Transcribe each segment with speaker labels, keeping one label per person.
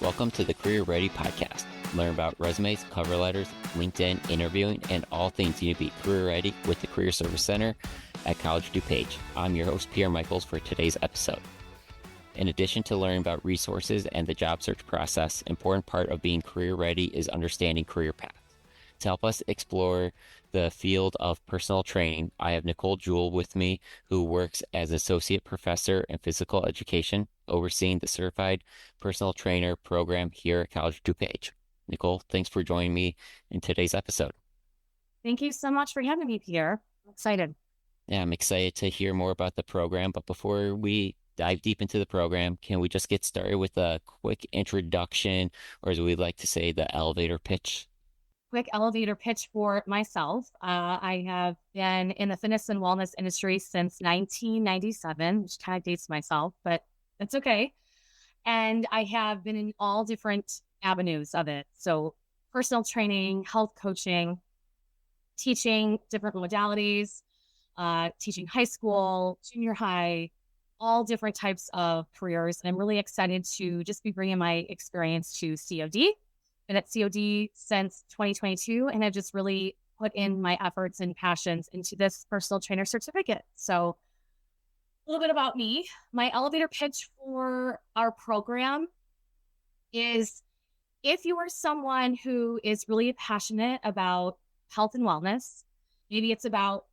Speaker 1: Welcome to the Career Ready podcast. Learn about resumes, cover letters, LinkedIn, interviewing, and all things you need to be career ready with the Career Service Center at College of DuPage. I'm your host, Pierre Michiels, for today's episode. In addition to learning about resources and the job search process, an important part of being career ready is understanding career paths. To help us explore the field of personal training, I have Nicole Juhl with me, who works as Associate Professor in Physical Education, overseeing the Certified Personal Trainer program here at College of DuPage. Nicole, thanks for joining me in today's episode.
Speaker 2: Thank you so much for having me, Pierre. I'm excited.
Speaker 1: Yeah, I'm excited to hear more about the program, but before we dive deep into the program, can we just get started with a quick introduction, or as we like to say, the elevator pitch?
Speaker 2: Quick elevator pitch for myself. I have been in the fitness and wellness industry since 1997, which kind of dates myself, but that's okay. And I have been in all different avenues of it. So personal training, health coaching, teaching different modalities, teaching high school, junior high, all different types of careers. And I'm really excited to just be bringing my experience to COD. Been at COD since 2022, and I've just really put in my efforts and passions into this personal trainer certificate. So a little bit about me. My elevator pitch for our program is if you are someone who is really passionate about health and wellness, maybe it's about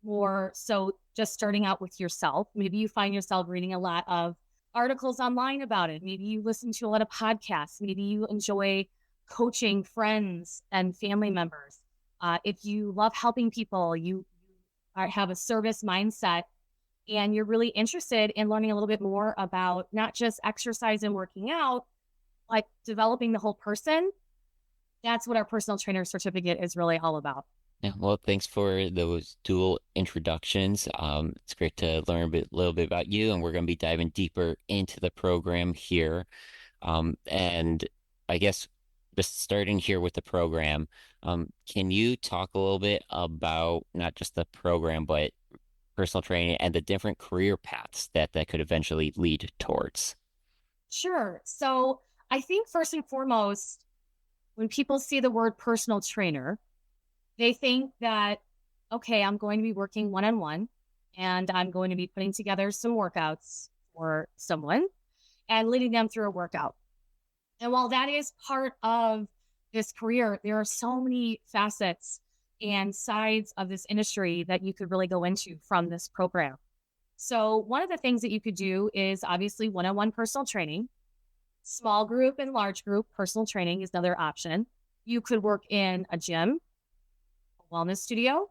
Speaker 2: more so just starting out with yourself. Maybe you find yourself reading a lot of articles online about it. Maybe you listen to a lot of podcasts. Maybe you enjoy coaching friends and family members. If you love helping people, you have a service mindset, and you're really interested in learning a little bit more about not just exercise and working out, like developing the whole person. That's what our personal trainer certificate is really all about.
Speaker 1: Yeah, well, thanks for those dual introductions. It's great to learn a little bit about you, and we're going to be diving deeper into the program here. And I guess just starting here with the program, can you talk a little bit about not just the program, but personal training and the different career paths that could eventually lead towards?
Speaker 2: Sure. So I think first and foremost, when people see the word personal trainer, they think that, okay, I'm going to be working one-on-one and I'm going to be putting together some workouts for someone and leading them through a workout. And while that is part of this career, there are so many facets and sides of this industry that you could really go into from this program. So one of the things that you could do is obviously one-on-one personal training. Small group and large group personal training is another option. You could work in a gym, a wellness studio.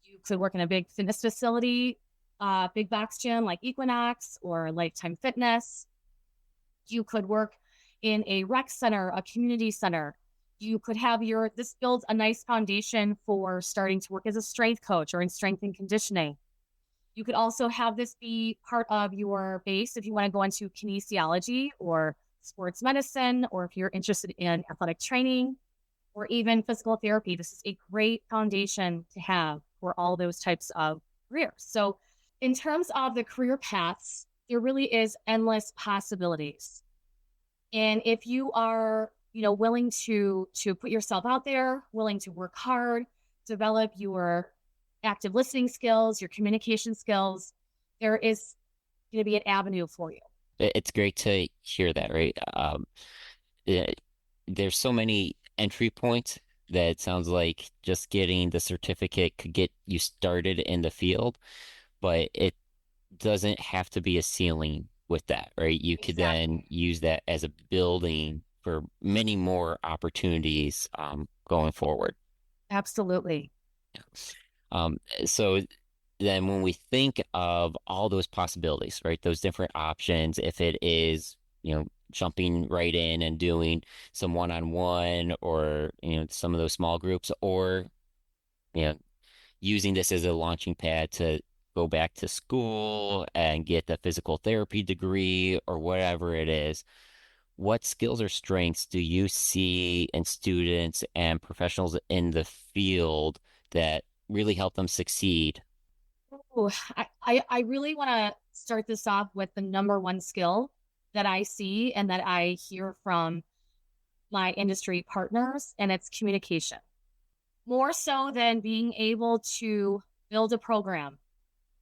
Speaker 2: You could work in a big fitness facility, big box gym like Equinox or Lifetime Fitness. You could work in a rec center, a community center. You could have this builds a nice foundation for starting to work as a strength coach or in strength and conditioning. You could also have this be part of your base if you want to go into kinesiology or sports medicine, or if you're interested in athletic training or even physical therapy. This is a great foundation to have for all those types of careers. So in terms of the career paths, there really is endless possibilities. And if you are, willing to put yourself out there, willing to work hard, develop your active listening skills, your communication skills, there is going to be an avenue for you.
Speaker 1: It's great to hear that, right? There's so many entry points that it sounds like just getting the certificate could get you started in the field, but it doesn't have to be a ceiling with that, right? You could then use that as a building for many more opportunities going forward.
Speaker 2: Absolutely.
Speaker 1: So then when we think of all those possibilities, right, those different options, if it is, jumping right in and doing some one-on-one or, some of those small groups, or, using this as a launching pad to go back to school and get the physical therapy degree or whatever it is, what skills or strengths do you see in students and professionals in the field that really help them succeed?
Speaker 2: Ooh, I really want to start this off with the number one skill that I see and that I hear from my industry partners, and it's communication. More so than being able to build a program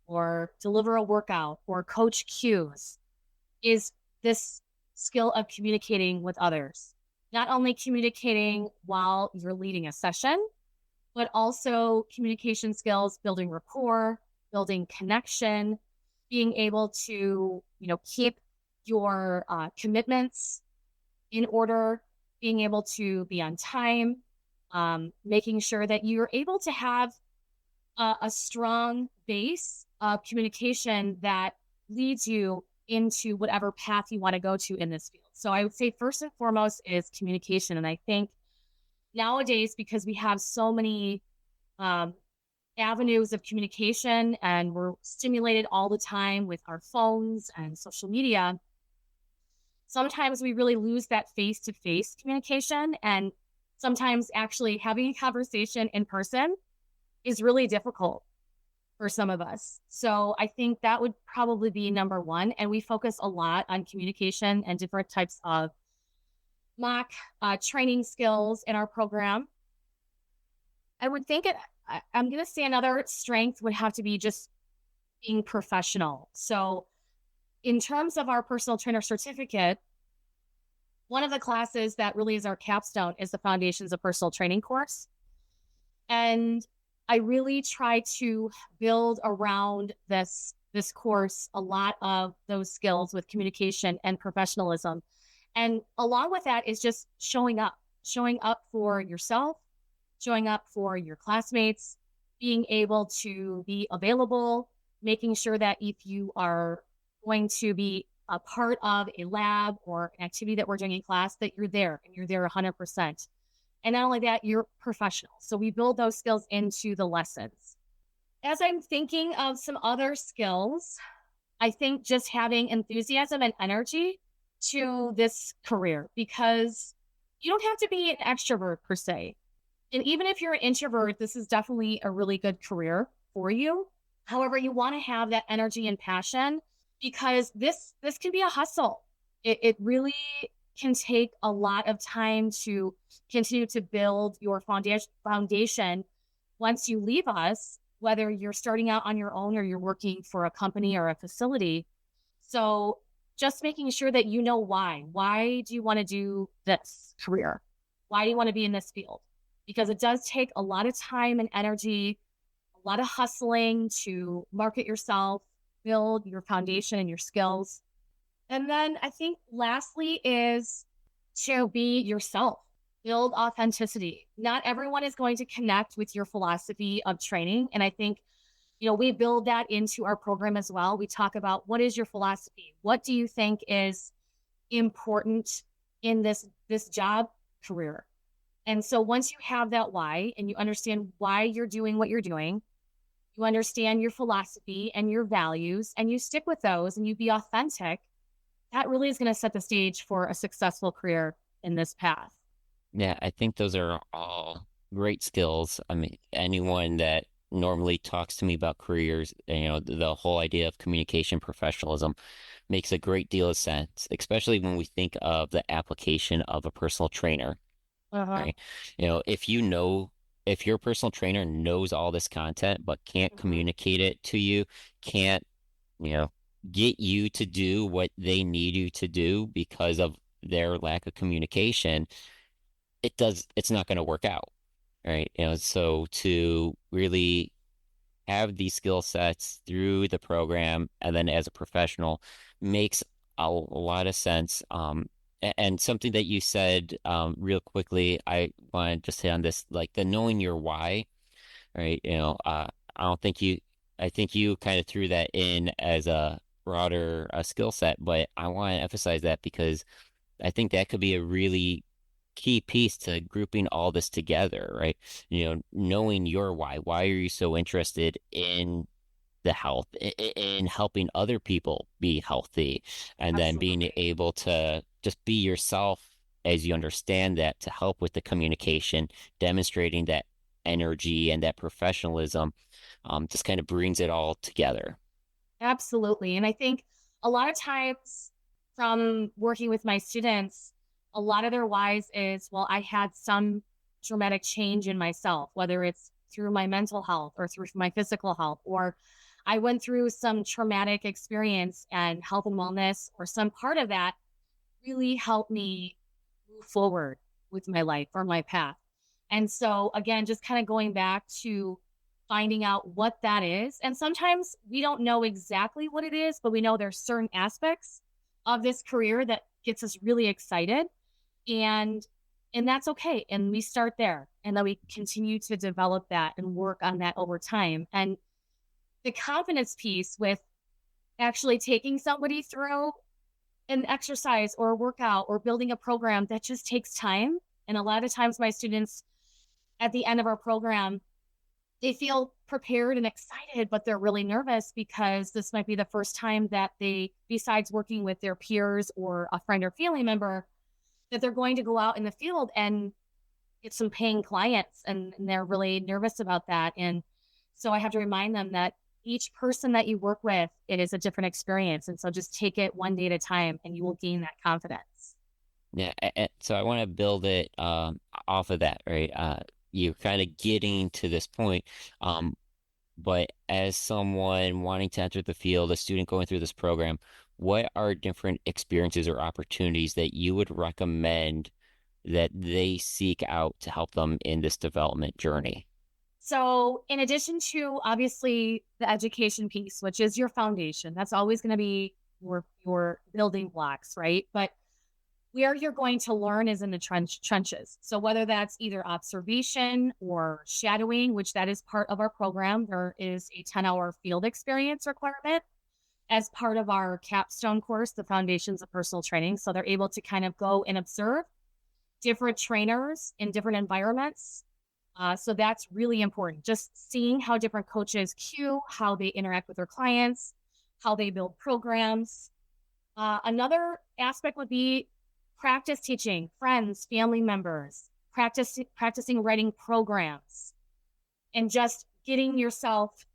Speaker 2: or deliver a workout or coach cues is this skill of communicating with others. Not only communicating while you're leading a session, but also communication skills, building rapport, building connection, being able to, keep your commitments in order, being able to be on time, making sure that you're able to have a strong base of communication that leads you into whatever path you want to go to in this field. So I would say first and foremost is communication. And I think nowadays, because we have so many avenues of communication and we're stimulated all the time with our phones and social media, sometimes we really lose that face-to-face communication. And sometimes actually having a conversation in person is really difficult for some of us. So I think that would probably be number one. And we focus a lot on communication and different types of mock training skills in our program. I would think I'm going to say another strength would have to be just being professional. So in terms of our personal trainer certificate, one of the classes that really is our capstone is the Foundations of Personal Training course. And I really try to build around this course a lot of those skills with communication and professionalism. And along with that is just showing up for yourself, showing up for your classmates, being able to be available, making sure that if you are going to be a part of a lab or an activity that we're doing in class, that you're there and you're there 100%. And not only that, you're professional. So we build those skills into the lessons. As I'm thinking of some other skills, I think just having enthusiasm and energy to this career, because you don't have to be an extrovert per se. And even if you're an introvert, this is definitely a really good career for you. However, you want to have that energy and passion, because this can be a hustle. It really can take a lot of time to continue to build your foundation once you leave us, whether you're starting out on your own or you're working for a company or a facility. So just making sure that you know why. Why do you want to do this career? Why do you want to be in this field? Because it does take a lot of time and energy, a lot of hustling to market yourself, build your foundation and your skills. And then I think lastly is to be yourself, build authenticity. Not everyone is going to connect with your philosophy of training. And I think, we build that into our program as well. We talk about, what is your philosophy? What do you think is important in this job career? And so once you have that why, and you understand why you're doing what you're doing, you understand your philosophy and your values, and you stick with those and you be authentic, that really is going to set the stage for a successful career in this path.
Speaker 1: Yeah, I think those are all great skills. I mean, anyone that normally talks to me about careers, the whole idea of communication professionalism makes a great deal of sense, especially when we think of the application of a personal trainer, right? If your personal trainer knows all this content but can't communicate it to you, can't, get you to do what they need you to do because of their lack of communication, it's not going to work out, right? So to really have these skill sets through the program and then as a professional makes a lot of sense. And something that you said real quickly, I want to just hit on this, like the knowing your why, right? I think you kind of threw that in as a broader skill set, but I want to emphasize that because I think that could be a really key piece to grouping all this together, right? Knowing your why. Why are you so interested in the health, in helping other people be healthy, and then being able to just be yourself as you understand that, to help with the communication, demonstrating that energy and that professionalism, just kind of brings it all together.
Speaker 2: Absolutely. And I think a lot of times from working with my students, A lot of their whys is, well, I had some dramatic change in myself, whether it's through my mental health or through my physical health, or I went through some traumatic experience, and health and wellness or some part of that really helped me move forward with my life or my path. And so again, just kind of going back to finding out what that is. And sometimes we don't know exactly what it is, but we know there's certain aspects of this career that gets us really excited. And that's okay. And we start there, and then we continue to develop that and work on that over time. And the confidence piece with actually taking somebody through an exercise or a workout or building a program, that just takes time. And a lot of times my students at the end of our program, they feel prepared and excited, but they're really nervous because this might be the first time that they, besides working with their peers or a friend or family member, that they're going to go out in the field and get some paying clients. And they're really nervous about that. And so I have to remind them that each person that you work with, it is a different experience. And so just take it one day at a time, and you will gain that confidence.
Speaker 1: Yeah. So I want to build it off of that, right? You're kind of getting to this point. But as someone wanting to enter the field, a student going through this program, what are different experiences or opportunities that you would recommend that they seek out to help them in this development journey?
Speaker 2: So in addition to obviously the education piece, which is your foundation, that's always going to be your building blocks, right? But where you're going to learn is in the trenches. So whether that's either observation or shadowing, which that is part of our program, there is a 10-hour field experience requirement as part of our capstone course, the Foundations of Personal Training. So they're able to kind of go and observe different trainers in different environments. So that's really important. Just seeing how different coaches cue, how they interact with their clients, how they build programs. Another aspect would be practice teaching friends, family members, practicing writing programs, and just getting yourself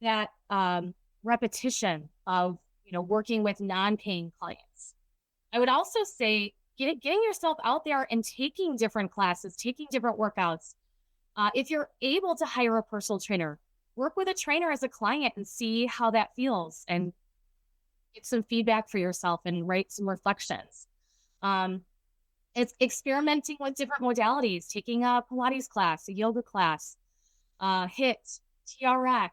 Speaker 2: that repetition of working with non-paying clients. I would also say getting yourself out there and taking different classes, taking different workouts. If you're able to hire a personal trainer, work with a trainer as a client and see how that feels, and get some feedback for yourself and write some reflections. It's experimenting with different modalities, taking a Pilates class, a yoga class, HIIT, TRX,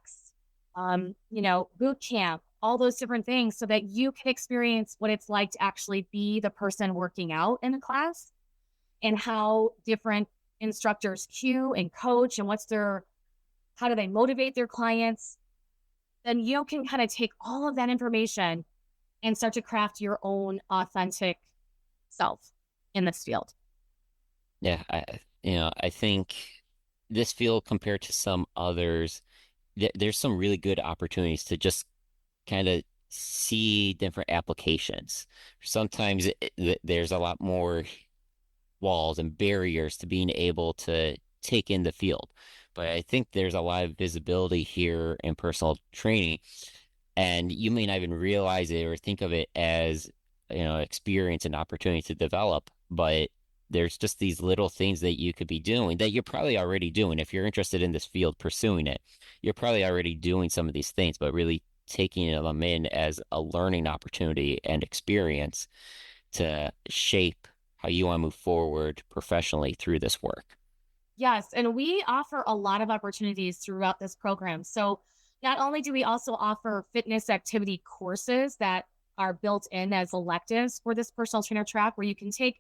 Speaker 2: boot camp, all those different things, so that you can experience what it's like to actually be the person working out in a class, and how different instructors cue and coach, and how do they motivate their clients. Then you can kind of take all of that information and start to craft your own authentic self in this field.
Speaker 1: Yeah, I think this field compared to some others, there's some really good opportunities to just kind of see different applications. Sometimes there's a lot more walls and barriers to being able to take in the field. But I think there's a lot of visibility here in personal training, and you may not even realize it or think of it as, experience and opportunity to develop, but there's just these little things that you could be doing that you're probably already doing. If you're interested in this field, pursuing it, you're probably already doing some of these things, but really taking them in as a learning opportunity and experience to shape how you want to move forward professionally through this work.
Speaker 2: Yes, and we offer a lot of opportunities throughout this program. So not only do we also offer fitness activity courses that are built in as electives for this personal trainer track, where you can take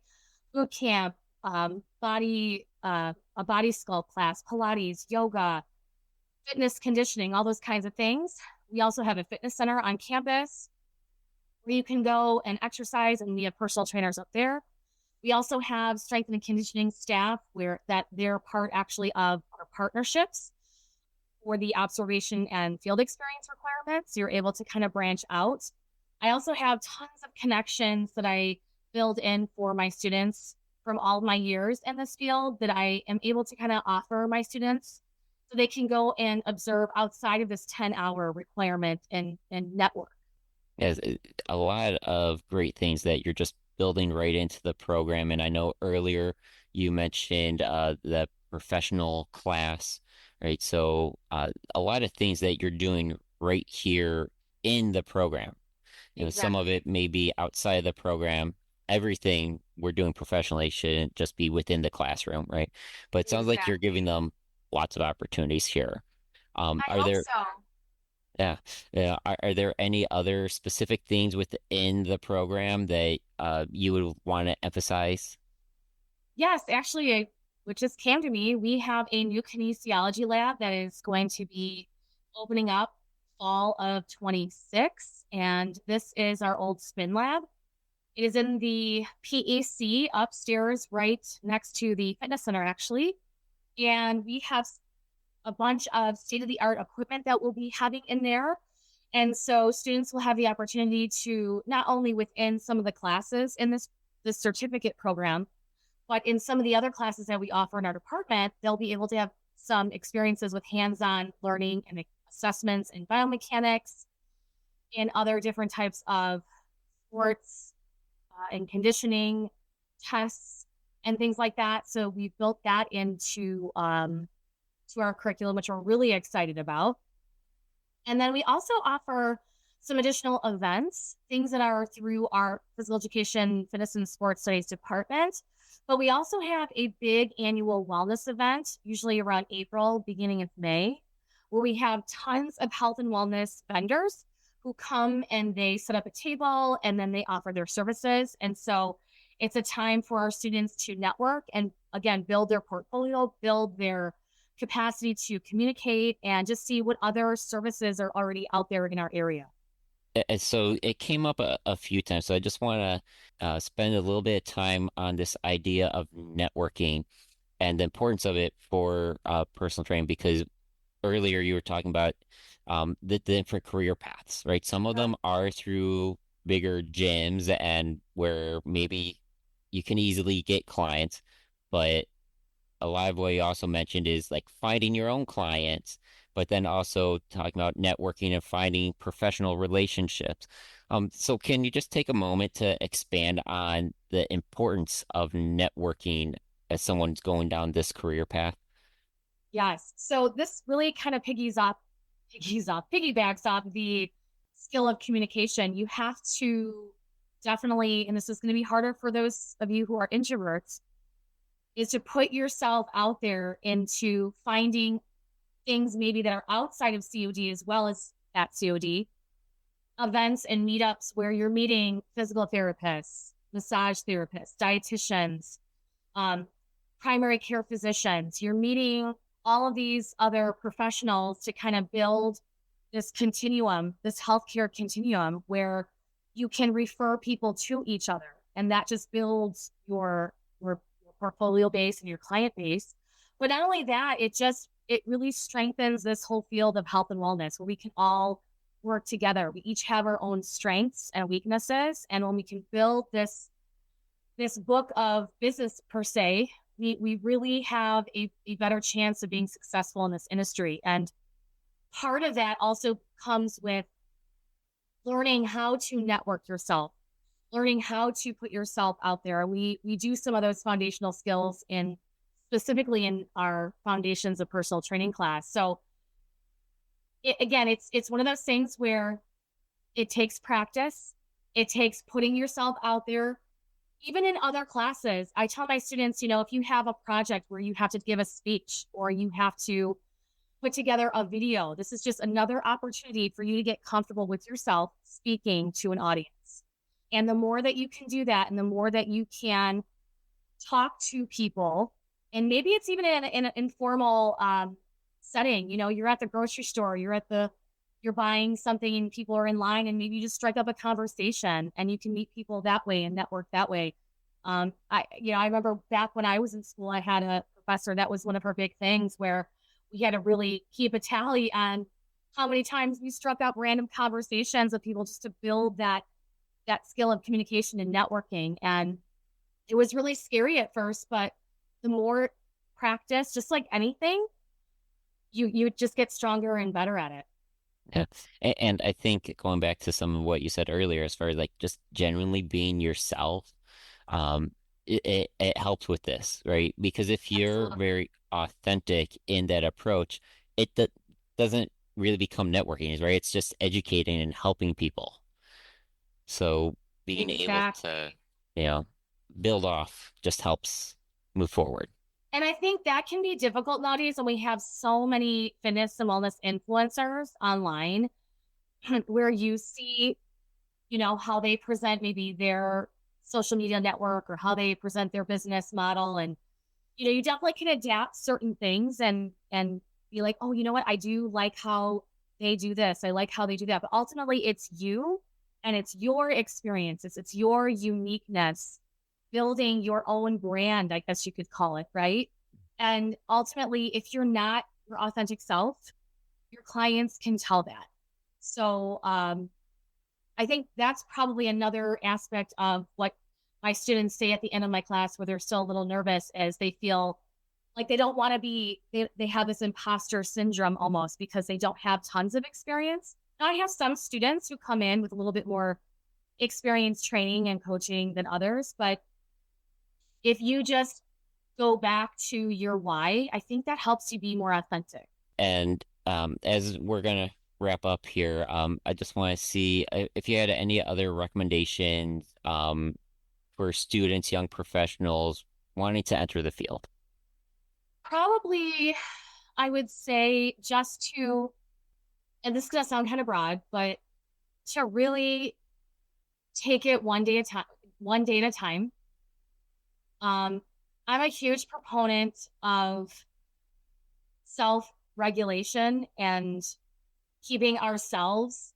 Speaker 2: boot camp, a body sculpt class, Pilates, yoga, fitness conditioning, all those kinds of things. We also have a fitness center on campus where you can go and exercise, and we have personal trainers up there. We also have strength and conditioning staff they're part actually of our partnerships for the observation and field experience requirements. You're able to kind of branch out. I also have tons of connections that I build in for my students from all of my years in this field that I am able to kind of offer my students, so they can go and observe outside of this 10-hour requirement and network.
Speaker 1: As a lot of great things that you're just building right into the program. And I know earlier you mentioned the professional class, right? So a lot of things that you're doing right here in the program. Some of
Speaker 2: Exactly.
Speaker 1: it may be outside of the program. Everything we're doing professionally shouldn't just be within the classroom, right? But it sounds like you're
Speaker 2: Exactly.
Speaker 1: giving them lots of opportunities here.
Speaker 2: I
Speaker 1: Are
Speaker 2: hope
Speaker 1: there,
Speaker 2: so.
Speaker 1: yeah, yeah, are there any other specific things within the program that you would want to emphasize?
Speaker 2: Yes, actually, what just came to me, we have a new kinesiology lab that is going to be opening up fall of 26. And this is our old spin lab. It is in the PAC upstairs, right next to the fitness center, actually. And we have a bunch of state of the art equipment that we'll be having in there. And so students will have the opportunity to not only within some of the classes in this certificate program, but in some of the other classes that we offer in our department, they'll be able to have some experiences with hands-on learning and assessments in biomechanics and other different types of sports and conditioning tests and things like that. So we've built that into to our curriculum, which we're really excited about. And then we also offer some additional events, things that are through our physical education, fitness, and sports studies department. But we also have a big annual wellness event, usually around April, beginning of May, where we have tons of health and wellness vendors who come and they set up a table and then they offer their services. And so it's a time for our students to network and, again, build their portfolio, build their capacity to communicate, and just see what other services are already out there in our area.
Speaker 1: So it came up a few times. So I just want to spend a little bit of time on this idea of networking and the importance of it for personal training, because earlier you were talking about the different career paths, right? Some of them are through bigger gyms and where maybe you can easily get clients, but a lot of what you also mentioned is like finding your own clients, but then also talking about networking and finding professional relationships. So can you just take a moment to expand on the importance of networking as someone's going down this career path?
Speaker 2: Yes. So this really kind of piggybacks off the skill of communication. You have to definitely, and this is going to be harder for those of you who are introverts, is to put yourself out there into finding things maybe that are outside of COD as well as at COD, events and meetups where you're meeting physical therapists, massage therapists, dietitians, um, primary care physicians. You're meeting all of these other professionals to kind of build this continuum, this healthcare continuum where you can refer people to each other. And that just builds your portfolio base and your client base. But not only that, it really strengthens this whole field of health and wellness where we can all work together. We each have our own strengths and weaknesses. And when we can build this book of business per se, we really have a better chance of being successful in this industry. And part of that also comes with learning how to network yourself, learning how to put yourself out there. We do some of those foundational skills in specifically in our foundations of personal training class. So again, it's one of those things where it takes practice. It takes putting yourself out there. Even in other classes, I tell my students, if you have a project where you have to give a speech or you have to put together a video, this is just another opportunity for you to get comfortable with yourself speaking to an audience. And the more that you can do that and the more that you can talk to people, and maybe it's even in an informal setting, you're at the grocery store, you're buying something and people are in line and maybe you just strike up a conversation and you can meet people that way and network that way. I remember back when I was in school, I had a professor that was one of her big things where we had to really keep a tally on how many times we struck up random conversations with people just to build that skill of communication and networking. And it was really scary at first, but the more practice, just like anything, you just get stronger and better at it.
Speaker 1: Yeah. And I think going back to some of what you said earlier, as far as like just genuinely being yourself, it helps with this, right? Because if you're
Speaker 2: Absolutely.
Speaker 1: very authentic in that approach, it doesn't really become networking, right? It's just educating and helping people. So being able
Speaker 2: Exactly.
Speaker 1: to, you know, build off just helps move forward.
Speaker 2: And I think that can be difficult nowadays when we have so many fitness and wellness influencers online where you see, how they present maybe their social media network or how they present their business model. And, you definitely can adapt certain things and be like, oh, you know what? I do like how they do this. I like how they do that. But ultimately it's you and it's your experiences. It's your uniqueness building your own brand, I guess you could call it, right? And ultimately, if you're not your authentic self, your clients can tell that. So I think that's probably another aspect of what my students say at the end of my class where they're still a little nervous as they feel like they don't want to be, they have this imposter syndrome almost because they don't have tons of experience. Now, I have some students who come in with a little bit more experience training and coaching than others, but if you just go back to your why, I think that helps you be more authentic.
Speaker 1: And as we're gonna wrap up here, I just want to see if you had any other recommendations for students, young professionals wanting to enter the field.
Speaker 2: Probably, I would say just to, and this is going to sound kind of broad, but to really take it one day at a time. I'm a huge proponent of self-regulation and keeping ourselves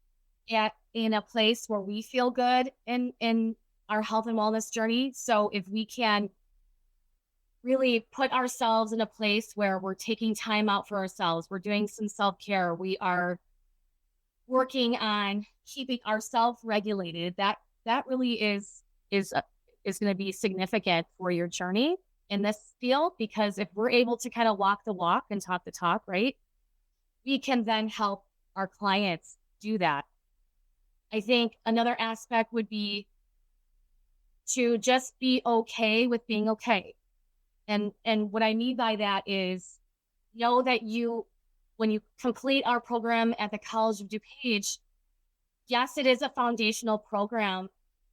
Speaker 2: in a place where we feel good in our health and wellness journey. So if we can really put ourselves in a place where we're taking time out for ourselves, we're doing some self-care, we are working on keeping ourselves regulated, that really is going to be significant for your journey in this field, because if we're able to kind of walk the walk and talk the talk, right, we can then help our clients do that. I think another aspect would be to just be okay with being okay. And what I mean by that is know that when you complete our program at the College of DuPage, yes, it is a foundational program,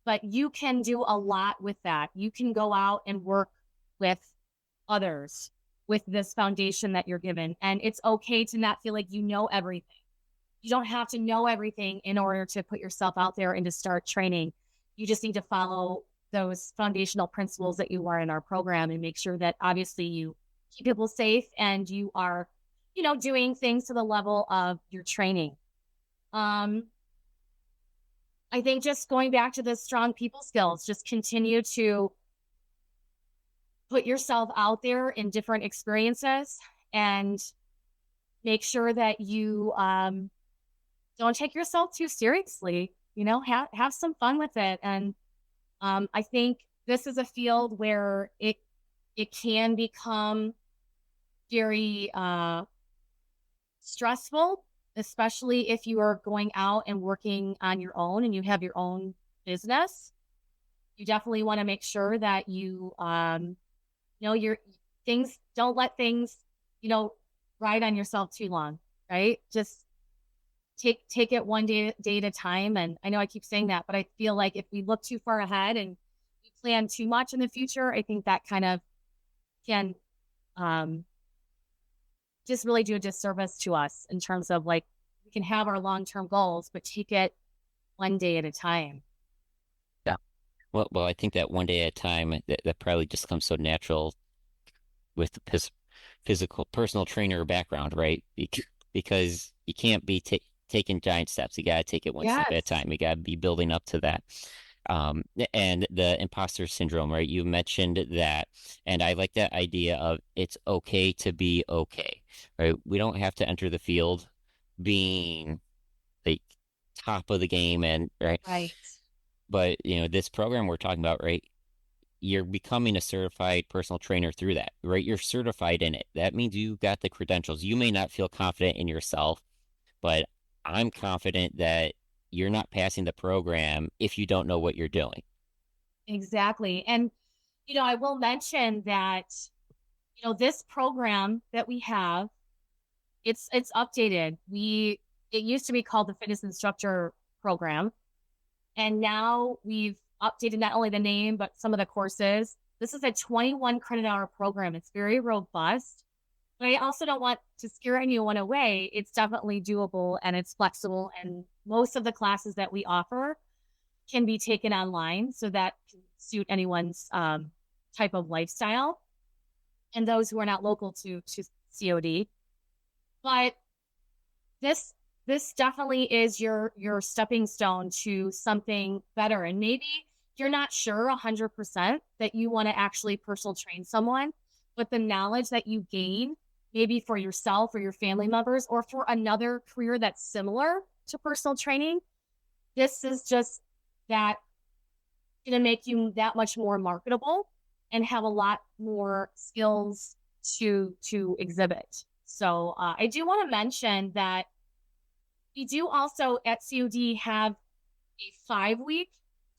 Speaker 2: but you can do a lot with that. You can go out and work with others with this foundation that you're given. And it's okay to not feel like you know everything. You don't have to know everything in order to put yourself out there and to start training. You just need to follow those foundational principles that you are in our program and make sure that obviously you keep people safe and you are, doing things to the level of your training. Um, I think just going back to the strong people skills, just continue to put yourself out there in different experiences and make sure that you don't take yourself too seriously. Have some fun with it. And I think this is a field where it can become very stressful, especially if you are going out and working on your own and you have your own business. You definitely want to make sure that you your things, don't let things, ride on yourself too long, right? Just take it one day at a time. And I know I keep saying that, but I feel like if we look too far ahead and we plan too much in the future, I think that kind of can just really do a disservice to us in terms of like we can have our long-term goals, but take it one day at a time.
Speaker 1: Yeah. Well, I think that one day at a time, that probably just comes so natural with the physical personal trainer background, right? Because you can't be taking giant steps. You got to take it one step at a
Speaker 2: Yes.
Speaker 1: time. You got to be building up to that. And the imposter syndrome, right? You mentioned that, and I like that idea of it's okay to be okay, right? We don't have to enter the field being like top of the game and right.
Speaker 2: Right.
Speaker 1: But this program we're talking about, right? You're becoming a certified personal trainer through that, right? You're certified in it. That means you got the credentials. You may not feel confident in yourself, but I'm confident that you're not passing the program if you don't know what you're doing.
Speaker 2: Exactly. And, I will mention that, this program that we have, it's updated. It used to be called the fitness instructor program. And now we've updated not only the name, but some of the courses. This is a 21 credit hour program. It's very robust, but I also don't want to scare anyone away. It's definitely doable and it's flexible. And most of the classes that we offer can be taken online, so that can suit anyone's type of lifestyle and those who are not local to COD. But this definitely is your stepping stone to something better. And maybe you're not sure 100% that you want to actually personal train someone, but the knowledge that you gain, maybe for yourself or your family members or for another career that's similar to personal training, this is just that going to make you that much more marketable and have a lot more skills to exhibit. So I do want to mention that we do also at COD have a 5-week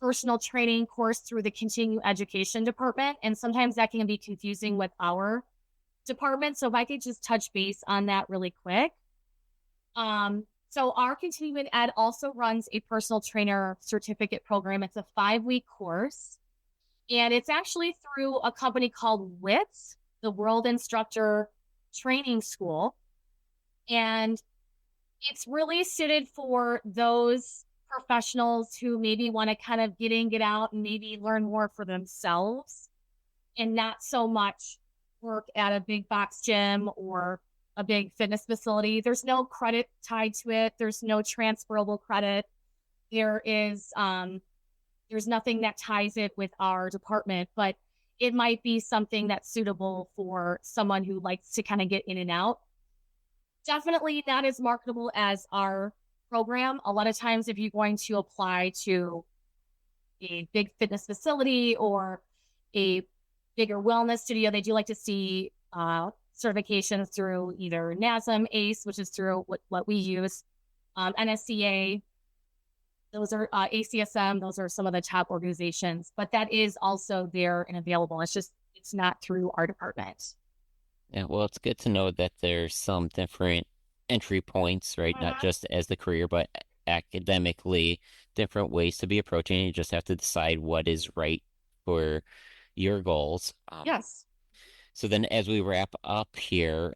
Speaker 2: personal training course through the continuing education department. And sometimes that can be confusing with our department. So if I could just touch base on that really quick. So our continuing ed also runs a personal trainer certificate program. It's a 5-week course. And it's actually through a company called WITS, the World Instructor Training School. And it's really suited for those professionals who maybe want to kind of get in, get out, and maybe learn more for themselves and not so much work at a big box gym or a big fitness facility. There's no credit tied to it. There's no transferable credit. There's nothing that ties it with our department, but it might be something that's suitable for someone who likes to kind of get in and out. Definitely not as marketable as our program. A lot of times, if you're going to apply to a big fitness facility or a bigger wellness studio, they do like to see certifications through either NASM, ACE, which is through what we use, NSCA. Those are ACSM. Those are some of the top organizations, but that is also there and available. It's not through our department.
Speaker 1: Yeah, well, it's good to know that there's some different entry points, right? Not just as the career, but academically, different ways to be approaching it. You just have to decide what is right for your goals.
Speaker 2: Yes.
Speaker 1: So then as we wrap up here,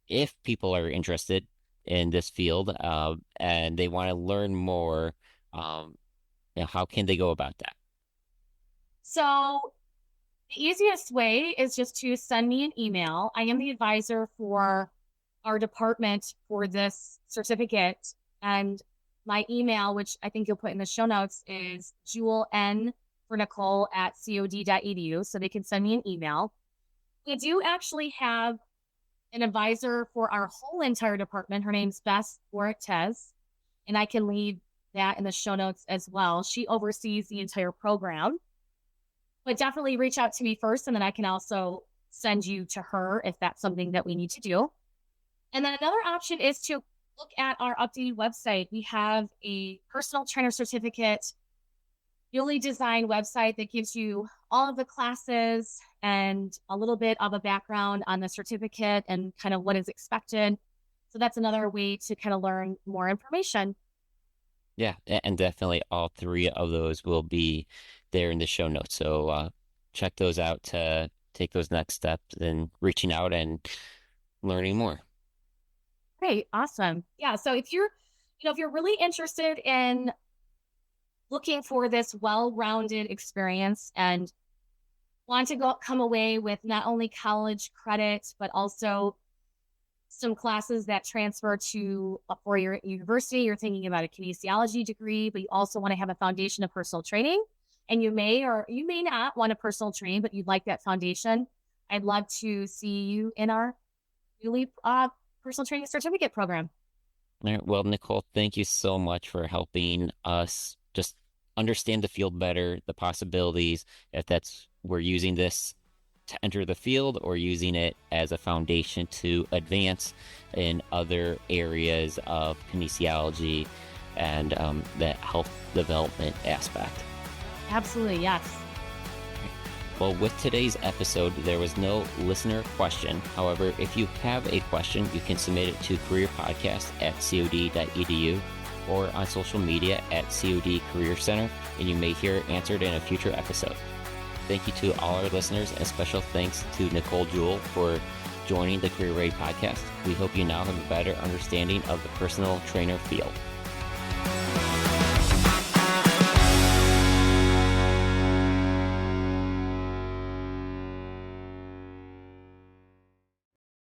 Speaker 1: if people are interested in this field and they want to learn more, how can they go about that?
Speaker 2: So the easiest way is just to send me an email. I am the advisor for our department for this certificate. And my email, which I think you'll put in the show notes, is Juhl N for Nicole at cod.edu. So they can send me an email. We do actually have an advisor for our whole entire department. Her name's Beth Bortez, and I can leave that in the show notes as well. She oversees the entire program. But definitely reach out to me first, and then I can also send you to her if that's something that we need to do. And then another option is to look at our updated website. We have a personal trainer certificate, newly designed website that gives you all of the classes and a little bit of a background on the certificate and kind of what is expected. So that's another way to kind of learn more information.
Speaker 1: Yeah, and definitely all three of those will be there in the show notes. So check those out to take those next steps in reaching out and learning more.
Speaker 2: Great, awesome. Yeah, so if you're really interested in looking for this well-rounded experience and want to come away with not only college credit, but also some classes that transfer to a four-year university, you're thinking about a kinesiology degree, but you also want to have a foundation of personal training, and you may or you may not want to personal train, but you'd like that foundation, I'd love to see you in our newly personal training certificate program.
Speaker 1: All right. Well, Nicole, thank you so much for helping us just understand the field better, the possibilities, if we're using this to enter the field or using it as a foundation to advance in other areas of kinesiology and that health development aspect.
Speaker 2: Absolutely, yes.
Speaker 1: Well, with today's episode, there was no listener question. However, if you have a question, you can submit it to careerpodcast@cod.edu or on social media at COD Career Center, and you may hear it answered in a future episode. Thank you to all our listeners, and special thanks to Nicole Juhl for joining the Career Ready podcast. We hope you now have a better understanding of the personal trainer field.